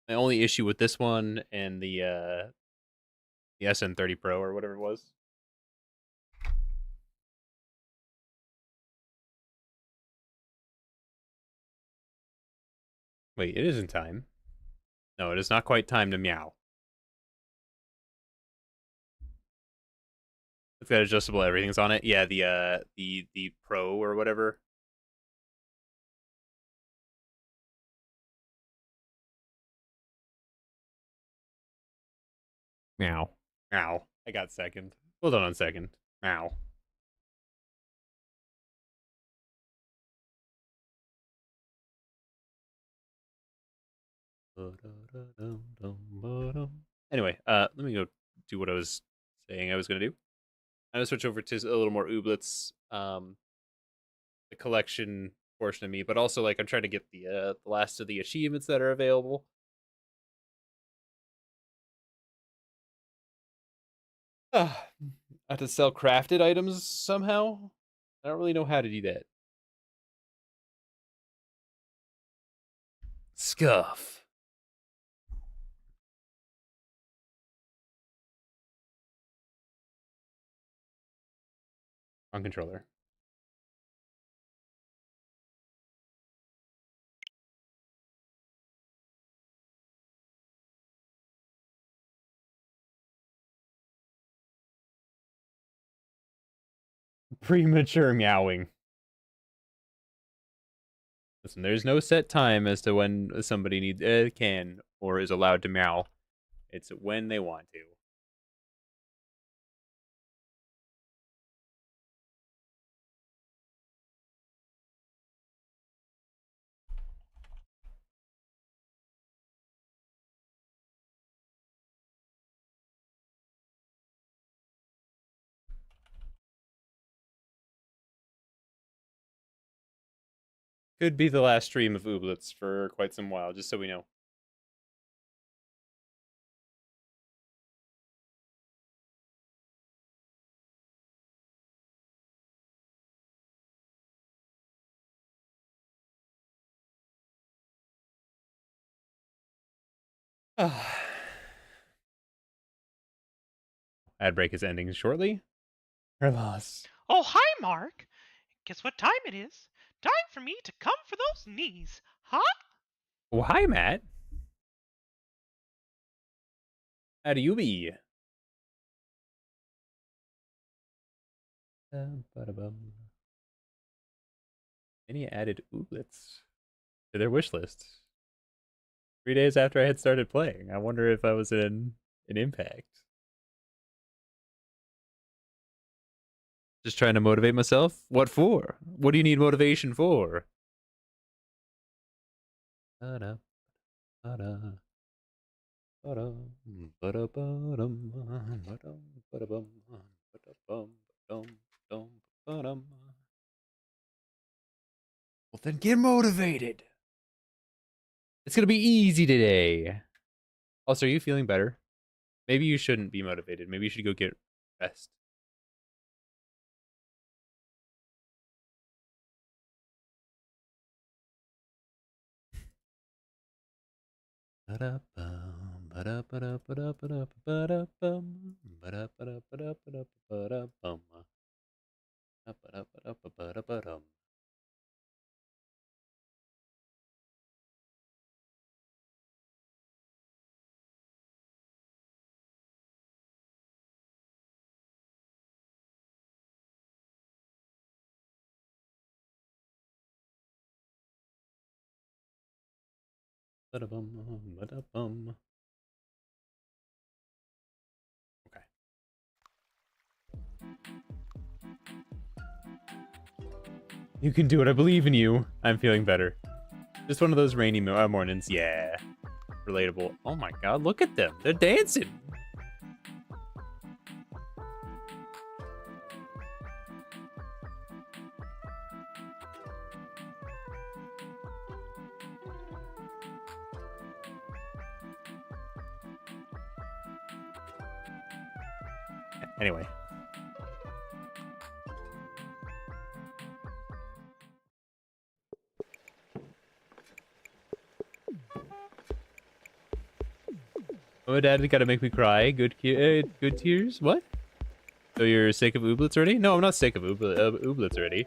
My only issue with this one and the SN30 Pro or whatever it was. Wait, it isn't time. No, it is not quite time to meow. It's got adjustable everything's on it. Yeah, the Pro or whatever. Meow. Meow. I got second. Hold on second. Meow. Anyway, let me go do what I was saying I was gonna do. I'm gonna switch over to a little more ooblets, the collection portion of me, but also like I'm trying to get the last of the achievements that are available. I have to sell crafted items somehow. I don't really know how to do that. Scuff. On controller. Premature meowing. Listen, there's no set time as to when somebody needs can or is allowed to meow. It's when they want to. Could be the last stream of ooblets for quite some while, just so we know. Ad break is ending shortly. Her loss. Oh, hi, Mark. Guess what time it is? Time for me to come for those knees, huh? Oh, hi, Matt. How do you be? Any added ooblets to their wish list? 3 days after I had started playing. I wonder if I was in an impact. Just trying to motivate myself? What for? What do you need motivation for? Well, then get motivated. It's gonna be easy today. Also, are you feeling better? Maybe you shouldn't be motivated. Maybe you should go get rest. Okay. You can do it. I believe in you. I'm feeling better. Just one of those rainy mornings. Yeah. Relatable. Oh my god, look at them. They're dancing. Anyway. Oh, my dad gotta make me cry. Good tears? What? So you're sick of ooblets already? No, I'm not sick of ooblets already.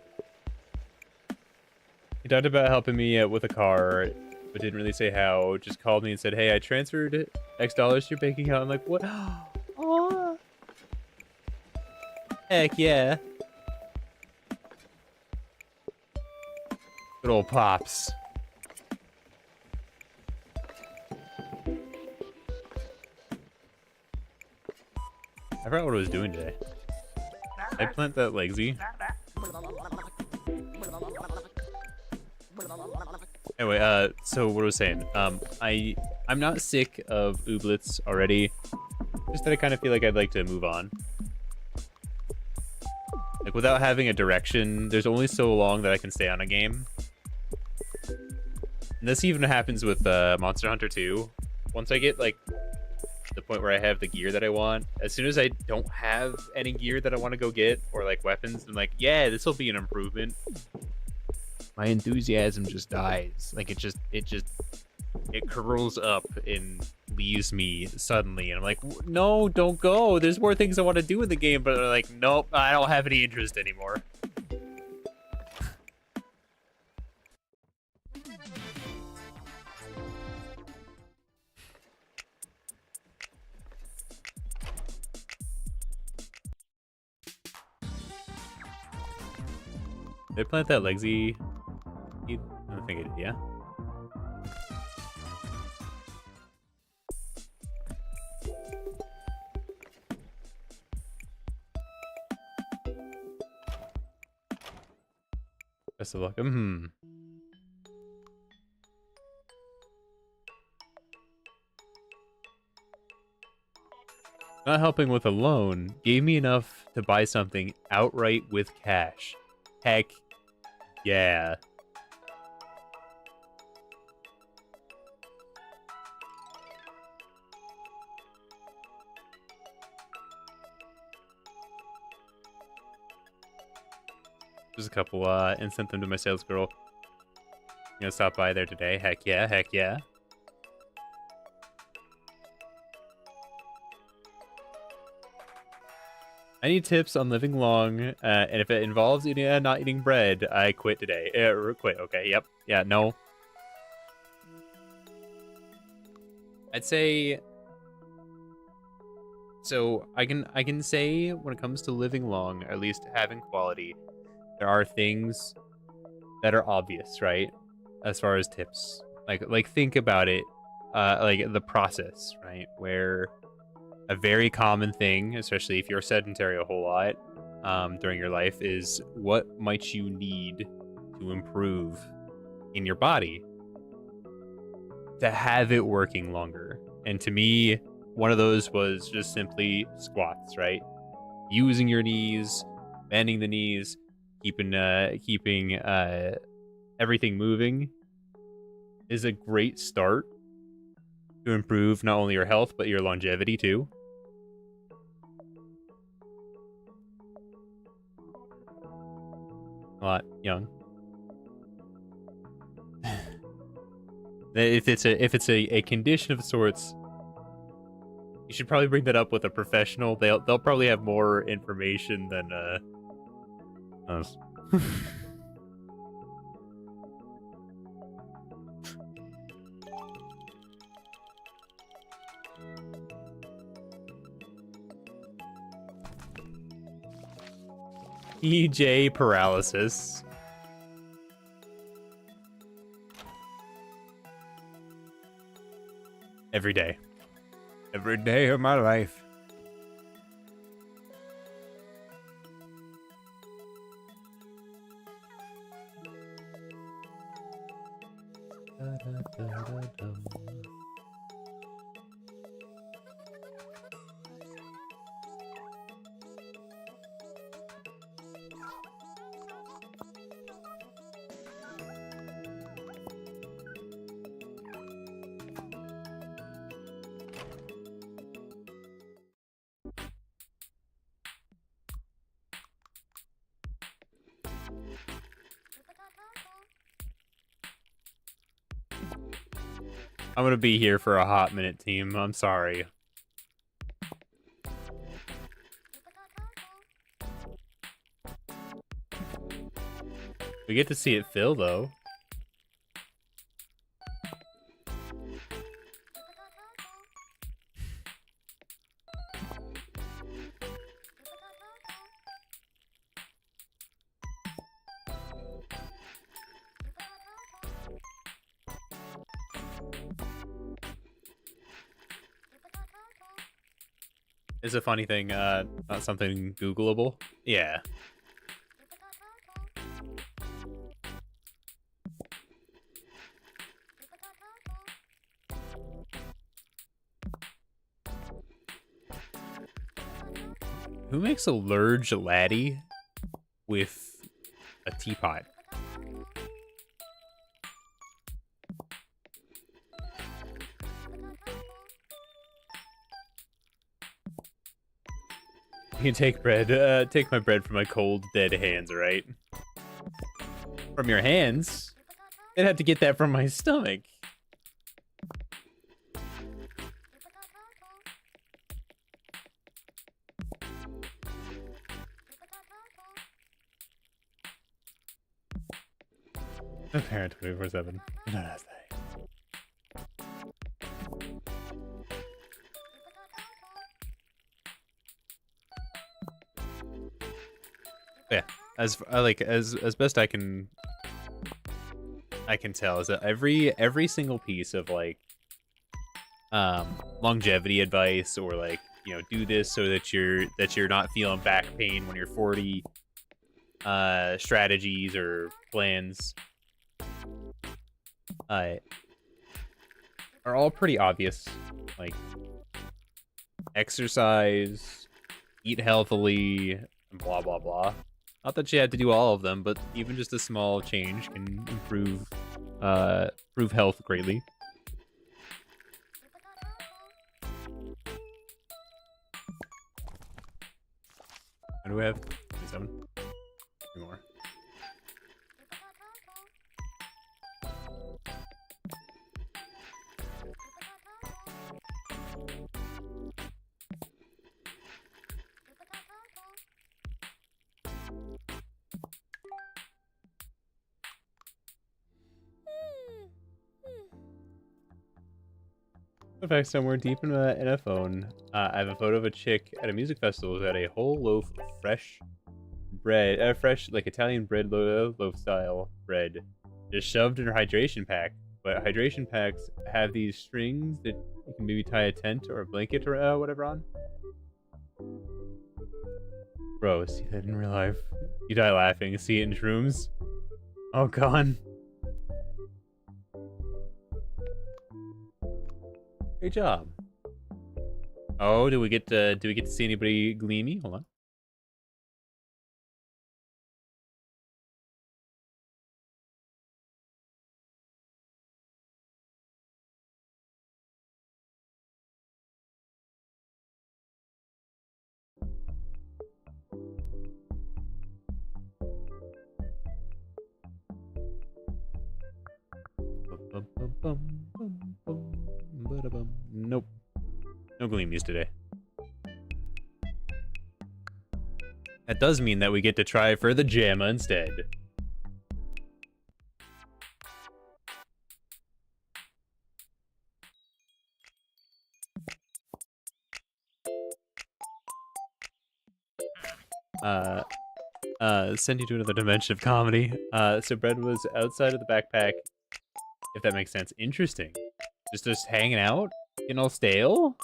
He talked about helping me out with a car, but didn't really say how. Just called me and said, hey, I transferred X dollars to your bank account. I'm like, what? Oh. Heck yeah. Good old Pops. I forgot what I was doing today. Did I plant that Legsy? Anyway, so what I was saying, I'm not sick of ooblets already. Just that I kind of feel like I'd like to move on. Like, without having a direction, there's only so long that I can stay on a game. And this even happens with Monster Hunter 2. Once I get, like, the point where I have the gear that I want, as soon as I don't have any gear that I want to go get, or, like, weapons, I'm like, yeah, this will be an improvement. My enthusiasm just dies. Like, it curls up and leaves me suddenly. And I'm like, no, don't go. There's more things I want to do in the game, but they're like, nope, I don't have any interest anymore. Did I plant that Legsy? I don't think I did, yeah? Best of luck. Not helping with a loan gave me enough to buy something outright with cash. Heck yeah. There's a couple, and sent them to my sales girl. I'm gonna stop by there today. Heck yeah, heck yeah. I need tips on living long, and if it involves not eating bread, I quit today. Quit, okay, yep. Yeah, no. I'd say... So, I can say, when it comes to living long, or at least having quality, there are things that are obvious, right? As far as tips. Like think about it, like the process, right? Where... a very common thing, especially if you're sedentary a whole lot during your life, is what might you need to improve in your body to have it working longer. And to me, one of those was just simply squats, right? Using your knees, bending the knees, keeping everything moving is a great start to improve not only your health, but your longevity too. A lot young. If it's a condition of sorts, you should probably bring that up with a professional. They'll probably have more information than us. EJ paralysis. Every day. Every day of my life. I'm gonna be here for a hot minute, team. I'm sorry. We get to see it fill, though. It's a funny thing, not something Googleable. Yeah. Who makes a large laddie with a teapot? You can take bread, take my bread from my cold, dead hands, right? From your hands? I'd have to get that from my stomach. A parent 24/7. Yeah, as best I can tell is that every single piece of like longevity advice or like, you know, do this so that you're not feeling back pain when you're 40, strategies or plans are all pretty obvious. Like exercise, eat healthily, and blah blah blah. Not that you have to do all of them, but even just a small change can improve health greatly. What do we have? 27? 3 more. In fact, somewhere deep in a phone, I have a photo of a chick at a music festival who had a whole loaf of fresh bread, fresh like Italian bread loaf style bread, just shoved in her hydration pack. But hydration packs have these strings that you can maybe tie a tent or a blanket or whatever on. Bro, see that in real life? You die laughing. See it in shrooms? Oh, God. Great job. Oh, do we get to see anybody gleamy? Hold on. Nope. No gleamies today. That does mean that we get to try for the JAMA instead. Send you to another dimension of comedy. So bread was outside of the backpack, if that makes sense. Interesting. Just hanging out? Getting all stale?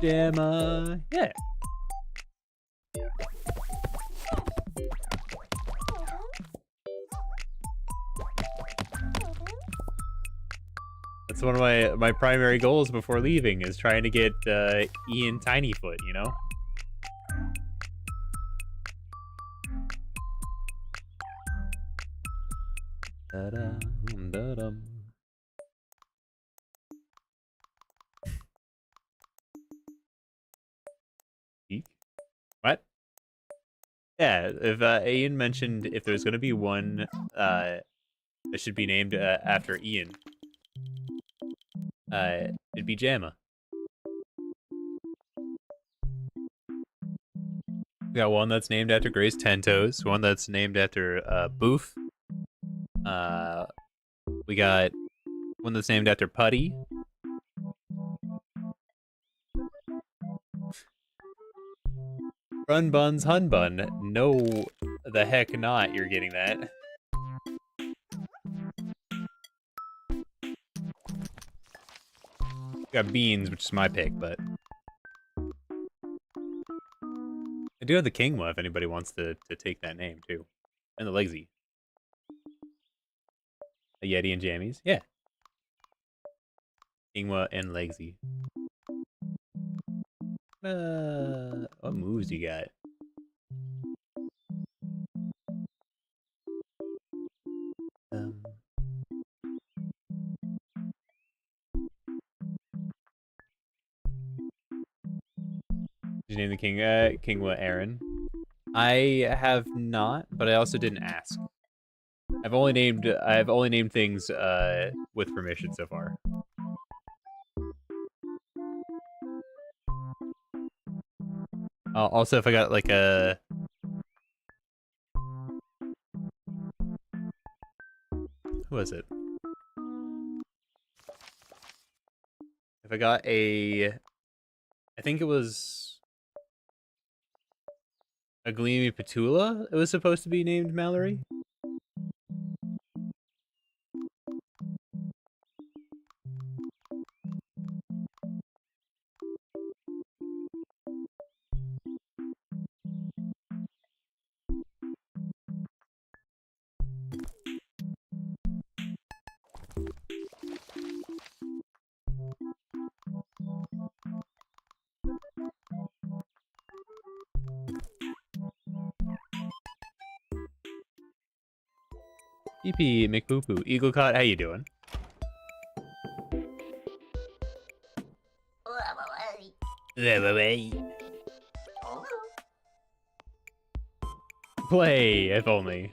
JAMA. Yeah. That's one of my primary goals before leaving is trying to get Ian Tinyfoot, you know? Da-dum, da-dum. What? Yeah, if Ian mentioned if there's gonna be one that should be named after Ian. It'd be Jamma. We got one that's named after Grace Tentos, one that's named after Booth. We got one that's named after Putty. Run Buns Hun Bun. No, the heck not. You're getting that. We got Beans, which is my pick, but I do have the Kingwa if anybody wants to take that name too, and the Legsy. A Yeti and Jammies, yeah. Kingwa and Legsy. What moves you got? Did you name the king Kingwa Aaron? I have not, but I also didn't ask. I've only named things with permission so far. Also, if I got like a who was it? If I got I think it was a Gleamy Petula. It was supposed to be named Mallory. EP McPoopoo. Eaglecot, how you doing? Play, if only.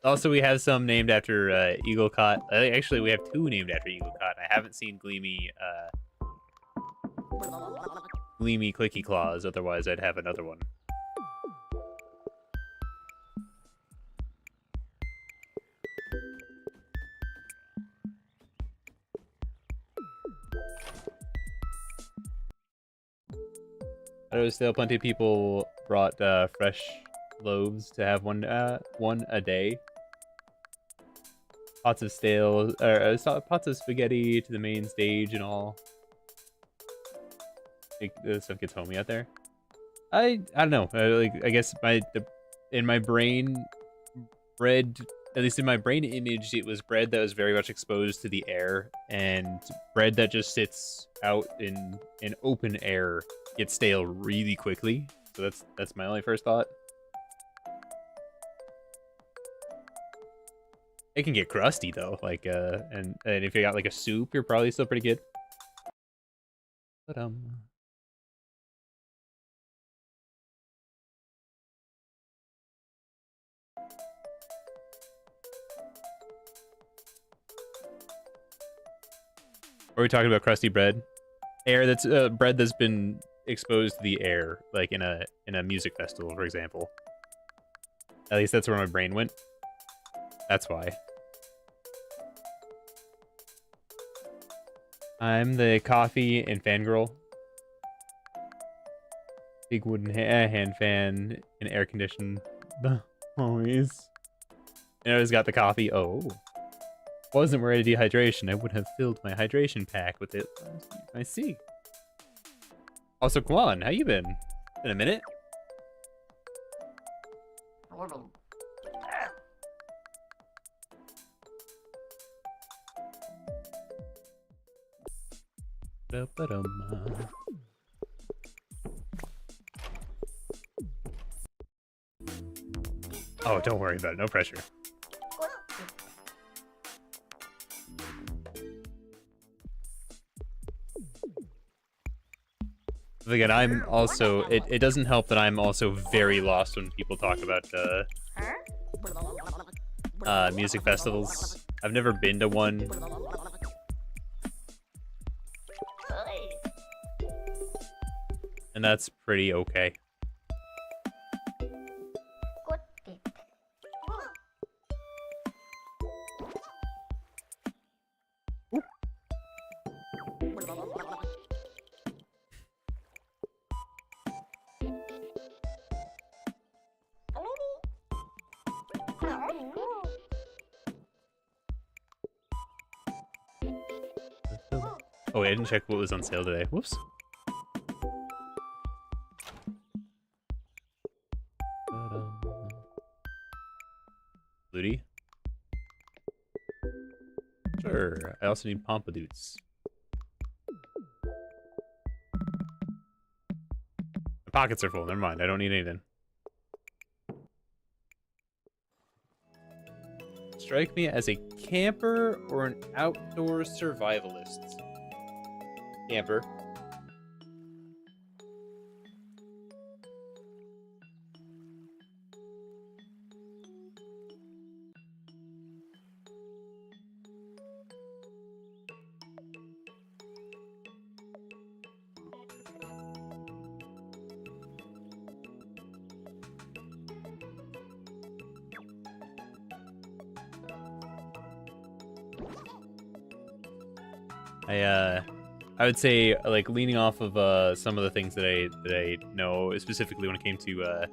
Also, we have some named after Eaglecot. Actually, we have two named after Eaglecot. I haven't seen Gleamy Clicky Claws, otherwise I'd have another one. I know still plenty of people brought fresh loaves to have one a day. Pots of pots of spaghetti to the main stage and all. This stuff gets homey out there. I don't know. I guess in my brain, bread, at least in my brain image, it was bread that was very much exposed to the air, and bread that just sits out in open air gets stale really quickly. So that's my only first thought. It can get crusty though, like and if you got like a soup, you're probably still pretty good. But are we talking about crusty bread? Air that's bread that's been exposed to the air, like in a music festival, for example. At least that's where my brain went. That's why. I'm the coffee and fangirl. Big wooden hand fan and air conditioned. Always. And I always got the coffee. Oh. Wasn't worried of dehydration. I would have filled my hydration pack with it. I see. Also, Kwan, how you been? Been a minute? Oh, don't worry about it. No pressure. Again, I'm also... It doesn't help that I'm also very lost when people talk about music festivals. I've never been to one. And that's pretty okay. Oh, wait, I didn't check what was on sale today. Whoops. Looty. Sure. I also need pompadours. My pockets are full. Never mind. I don't need anything. Strike me as a camper or an outdoor survivalist. Camper. I would say like leaning off of some of the things that I know specifically when it came to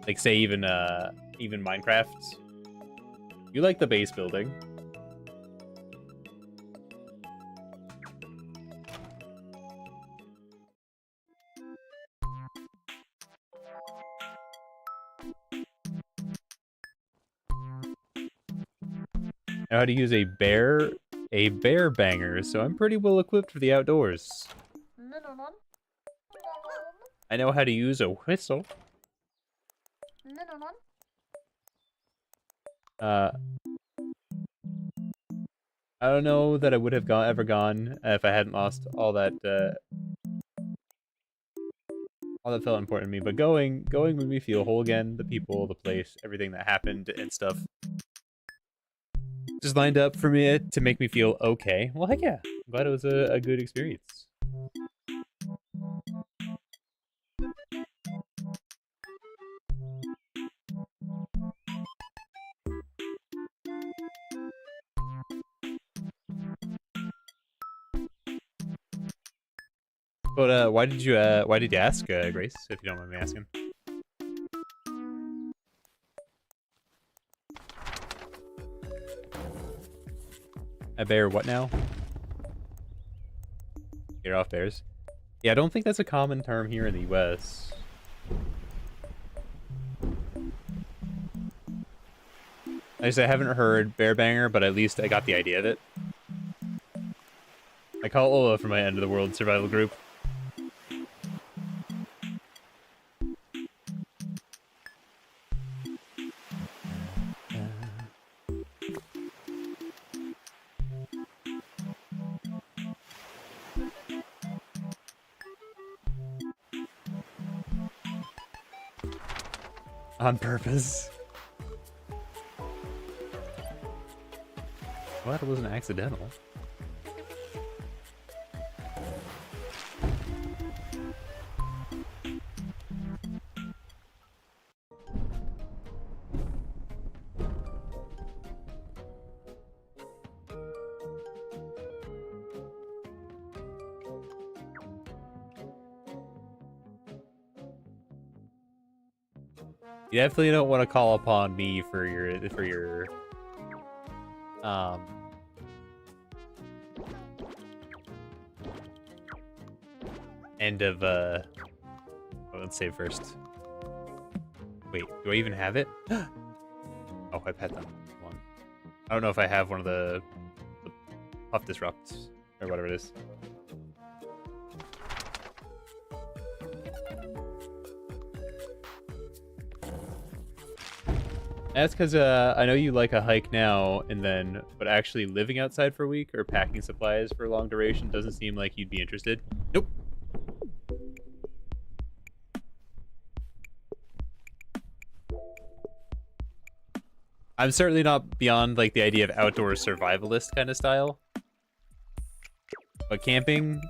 like say even Minecraft. You like the base building. Know how to use a bear banger, so I'm pretty well equipped for the outdoors. I know how to use a whistle. I don't know that I would have ever gone if I hadn't lost all that felt important to me. But going made me feel whole again. The people, the place, everything that happened and stuff just lined up for me to make me feel okay. Well, heck yeah. I'm glad it was a good experience. But why did you ask, Grace, if you don't mind me asking? A bear what now? Get off bears. Yeah, I don't think that's a common term here in the US. I haven't heard bear banger, but at least I got the idea of it. I call Ola for my end of the world survival group. On purpose. Glad it wasn't accidental. You definitely don't want to call upon me for your end of well, let's save first. Wait, do I even have it? Oh, I pet them. One. I don't know if I have one of the Puff Disrupt or whatever it is. That's because I know you like a hike now and then, but actually living outside for a week or packing supplies for a long duration doesn't seem like you'd be interested. Nope. I'm certainly not beyond like the idea of outdoor survivalist kind of style, but camping,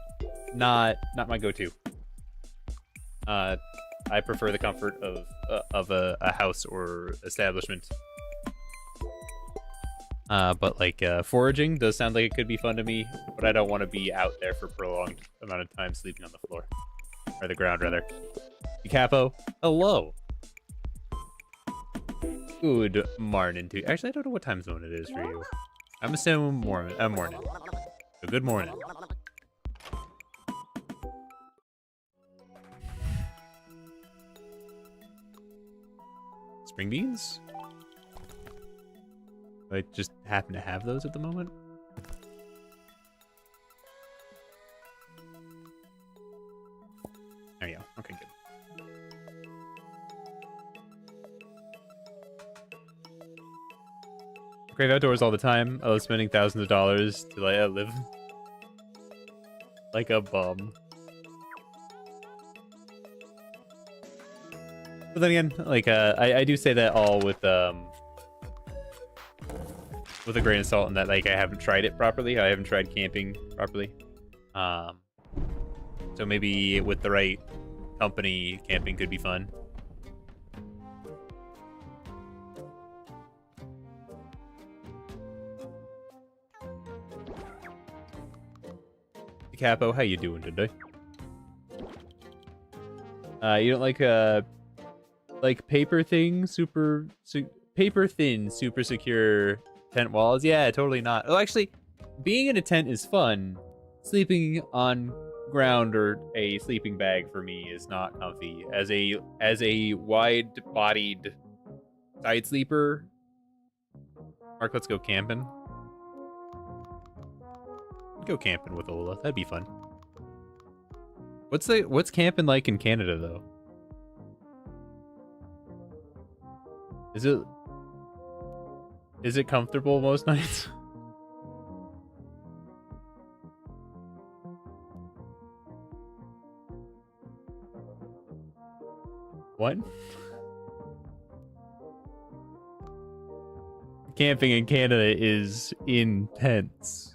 not my go-to. I prefer the comfort of a house or establishment. But like foraging does sound like it could be fun to me, but I don't want to be out there for a prolonged amount of time sleeping on the floor. Or the ground, rather. Capo, hello. Good morning to you. Actually, I don't know what time zone it is for you. I'm assuming morning. So good morning. Spring beans? I just happen to have those at the moment. There you go. Okay, good. Crave outdoors all the time. I love spending thousands of dollars to live like a bum. But then again, like I do say that all with a grain of salt, in that like I haven't tried it properly. I haven't tried camping properly. So maybe with the right company, camping could be fun. Capo, how you doing today? You don't like paper thing, paper thin, super secure tent walls? Yeah, totally not. Oh, actually, being in a tent is fun. Sleeping on ground or a sleeping bag for me is not comfy. As a wide-bodied side sleeper, Mark, let's go camping. Go camping with Ola. That'd be fun. What's camping like in Canada though? Is it comfortable most nights? What? Camping in Canada is intense.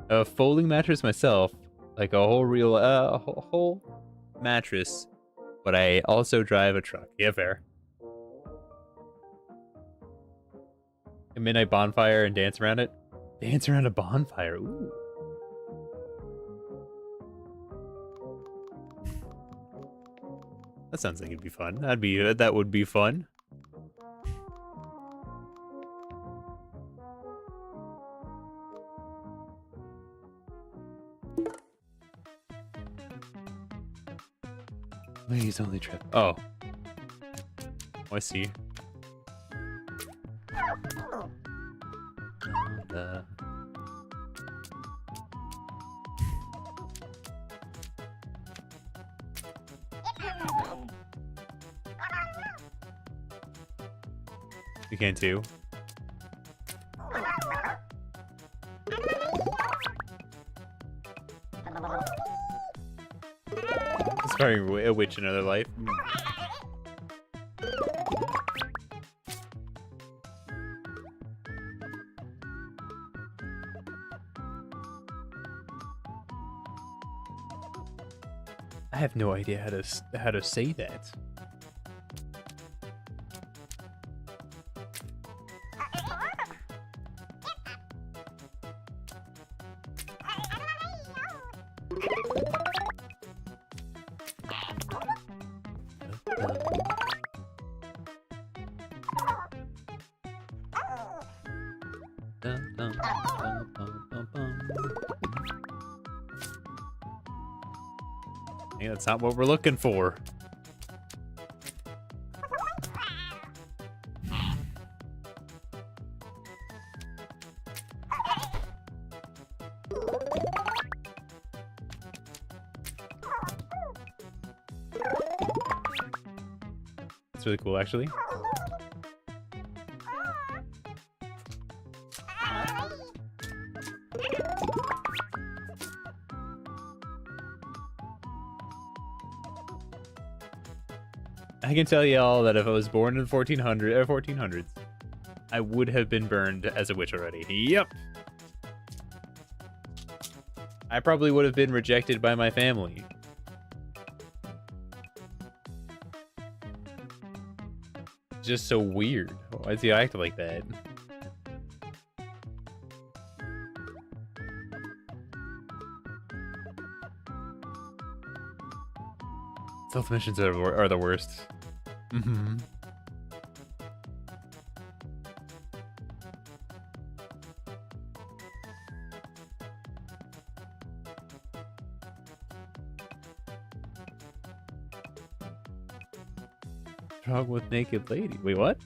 A folding mattress myself, like a whole real whole mattress, but I also drive a truck. Yeah, fair. A midnight bonfire and dance around it. Dance around a bonfire. Ooh. That sounds like it'd be fun. That would be fun. Ladies only trip. Oh. I see. You can too. Inspiring a witch in another life. I have no idea how to say that. Yeah, that's not what we're looking for. It's really cool, actually. I can tell y'all that if I was born in 1400s, I would have been burned as a witch already. Yep. I probably would have been rejected by my family. Just so weird. Why does he act like that? Stealth missions are the worst. Mm-hmm. What's wrong with naked lady? Wait, what?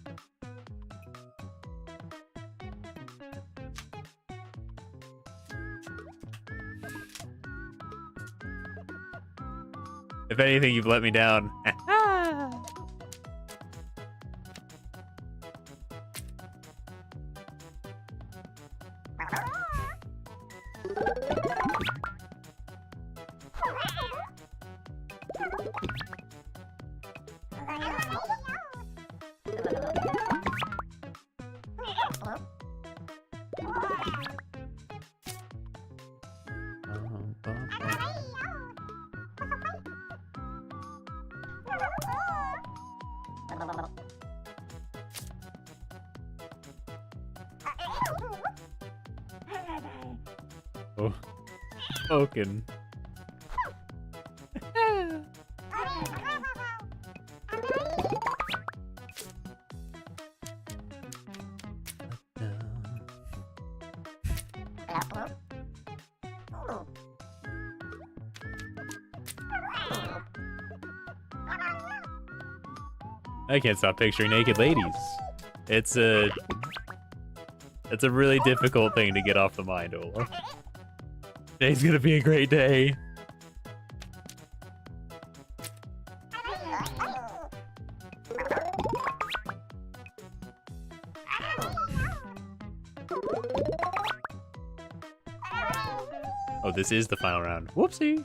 If anything, you've let me down. Oh, spoken. I can't stop picturing naked ladies. It's a really difficult thing to get off the mind, Ola. Today's gonna be a great day. Oh, this is the final round. Whoopsie.